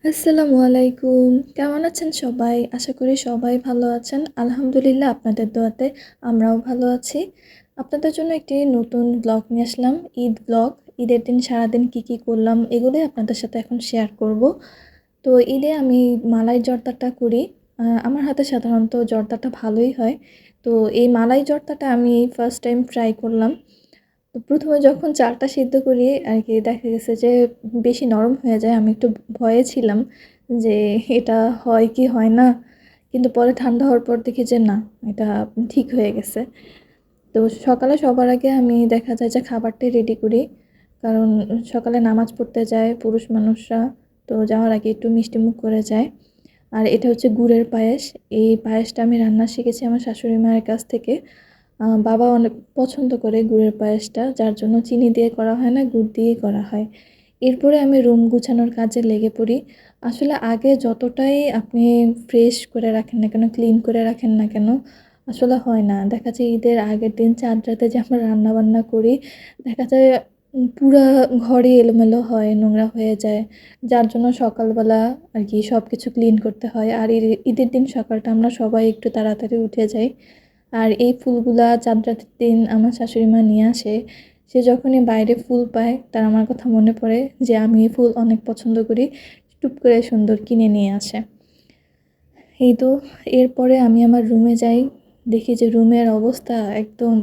আসসালামু আলাইকুম। কেমন আছেন সবাই? আশা করি সবাই ভালো আছেন। আলহামদুলিল্লাহ আপনাদের দোয়াতে আমরাও ভালো আছি। আপনাদের জন্য একটি নতুন ব্লগ নিয়ে আসলাম, ঈদ ব্লগ। ঈদের দিন সারাদিন কী করলাম এগুলোই আপনাদের সাথে এখন শেয়ার করব। তো ঈদে আমি মালাই জর্দাটা করি। আমার হাতে সাধারণত জর্দাটা ভালোই হয়। তো এই মালাই জর্দাটা আমি ফার্স্ট টাইম ট্রাই করলাম। তো ১ম এ যখন চালটা সিদ্ধ করি আরকি দেখা গেছে যে বেশি নরম হয়ে যায়। আমি একটু ভয়ে ছিলাম যে এটা হয় কি হয় না? কিন্তু পরে ঠান্ডা হওয়ার পর দেখি যে না, এটা ঠিক হয়ে গেছে। তো সকালে সবার আগে আমি দেখা যায় যে খাবারটাই রেডি করি। কারণ সকালে নামাজ পড়তে যায় পুরুষ মানুষরা। তো যাওয়ার আগে একটু মিষ্টিমুখ করে যায়। আর এটা হচ্ছে গুড়ের পায়েস। এই পায়েসটা আমি রান্না শিখেছি আমার শাশুড়ি মায়ের কাছ থেকে। বাবা অনেক পছন্দ করে গুড়ের পায়েসটা, যার জন্য চিনি দিয়ে করা হয় না, গুড় দিয়েই করা হয়। এরপরে আমি রুম গুছানোর কাজে লেগে পড়ি। আসলে আগে যতটাই আপনি ফ্রেশ করে রাখেন না কেন, ক্লিন করে রাখেন না কেন, আসলে হয় না। দেখা যায় ঈদের আগের দিন চাঁদ রাতে যে আমরা রান্নাবান্না করি, দেখা যায় পুরা ঘরই এলোমেলো হয়, নোংরা হয়ে যায়। যার জন্য সকালবেলা আরকি সবকিছু ক্লিন করতে হয়। আর ঈদের দিন সকালটা আমরা সবাই একটু তাড়াতাড়ি উঠে যাই। আর এই ফুলগুলা চাঁদ রাতের দিন আমার শাশুড়ি মা নিয়ে আসে। সে যখনই বাইরে ফুল পায় তার আমার কথা মনে পড়ে যে আমি এই ফুল অনেক পছন্দ করি। টুপ করে সুন্দর কিনে নিয়ে আসে। এই তো এরপরে আমি আমার রুমে যাই। দেখি যে রুমের অবস্থা একদম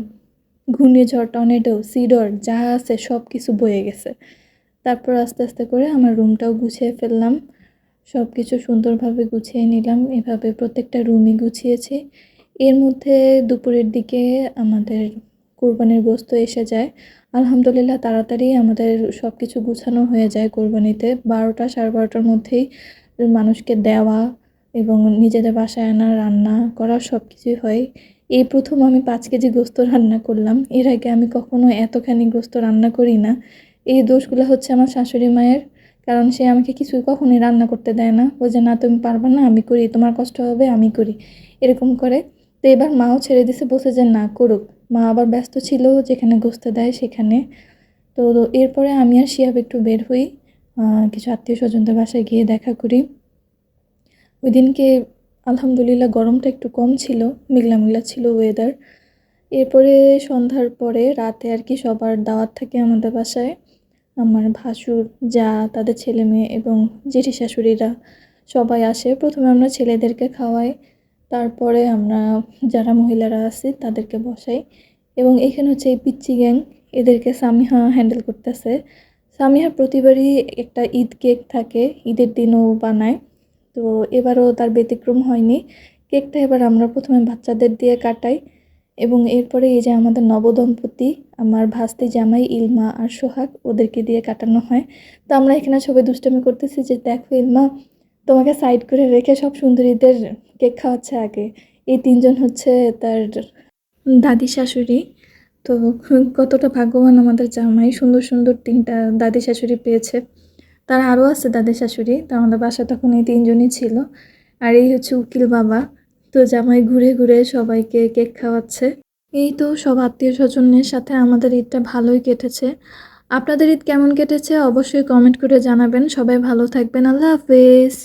ঘূর্ণিঝড়, টর্নেডো, সিডর যা আছে সবকিছু বয়ে গেছে। তারপর আস্তে, আস্তে করে আমার রুমটাও গুছিয়ে ফেললাম। সবকিছু সুন্দরভাবে গুছিয়ে নিলাম। এভাবে প্রত্যেকটা রুমই গুছিয়েছি। এর মধ্যে দুপুরের দিকে আমাদের কোরবানির গোশত এসে যায়। আলহামদুলিল্লাহ তাড়াতাড়ি আমাদের সবকিছু গুছানো হয়ে যায় কোরবানিতে। ১২টা ১২:৩০টার মধ্যেই মানুষকে দেওয়া এবং নিজেদের বাসায় আনা, রান্না করা সবকিছুই হয়। এই ১ম আমি ৫ কেজি গোশত রান্না করলাম। এর আগে আমি কখনো এতখানি গোশত রান্না করি না। এই দোষগুলো হচ্ছে আমার শাশুড়ি মায়ের। কারণ সে আমাকে কিছুই কখনোই রান্না করতে দেয় না। ও যে, "না তুমি পারবা না, আমি করি। তোমার কষ্ট হবে, আমি করি।" এরকম করে। তো এবার মাও ছেড়ে দিছে, বলছে যে, "না করুক।" মা আবার ব্যস্ত ছিল যেখানে গোশত দেয় সেখানে। তো এরপরে আমি আর শিহাব একটু বের হই। আ কিছু আত্মীয়স্বজনদের বাসায় গিয়ে দেখা করি। ওইদিনকে আলহামদুলিল্লাহ গরমটা একটু কম ছিল। মেঘলা, মেঘলা ছিল ওয়েদার। এরপরে সন্ধ্যার পরে রাতে আরকি সবার দাওয়াত থাকে আমাদের বাসায়। আমার ভাসুর, যা, তাদের ছেলেমেয়ে এবং জেঠি শাশুড়িরা সবাই আসে। ১ম এ আমরা ছেলেদেরকে খাওয়াই। তারপরে আমরা যারা মহিলারা আছি তাদেরকে বসাই। এবং এখানে হচ্ছে এই পিচ্চি গ্যাং, এদেরকে সামিহা হ্যান্ডেল করতেছে। সামিহার প্রতিবারই একটা ঈদ কেক থাকে, ঈদের দিনও বানায়। তো এবারও তার ব্যতিক্রম হয়নি। কেকটা এবার আমরা ১ম এ বাচ্চাদের দিয়ে কাটাই এবং এরপরে এই যে আমাদের নবদম্পতি, আমার ভাস্তি জামাই ইলমা আর সোহাগ, ওদেরকে দিয়ে কাটানো হয়। তো আমরা এখানে সবাই দুষ্টামি করতেছি যে, "দেখো ইলমা, তোমাকে সাইড করে রেখে সব সুন্দরীদের কেক খাওয়াচ্ছে আগে।" এই ৩ জন হচ্ছে তার দাদি শাশুড়ি। তো কতটা ভাগ্যবান আমাদের জামাই, সুন্দর, সুন্দর ৩ টা দাদি শাশুড়ি পেয়েছে। তার আরও আছে দাদি শাশুড়ি। তো আমাদের বাসায় তখন এই ৩ জনই ছিল। আর এই হচ্ছে উকিল বাবা। তো জামাই ঘুরে, ঘুরে সবাইকে কেক খাওয়াচ্ছে। এই তো সব আত্মীয়স্বজনের সাথে আমাদের ঈদটা ভালোই কেটেছে। আপনাদের ঈদ কেমন কেটেছে অবশ্যই কমেন্ট করে জানাবেন। সবাই ভালো থাকবেন। আল্লাহ হাফেজ।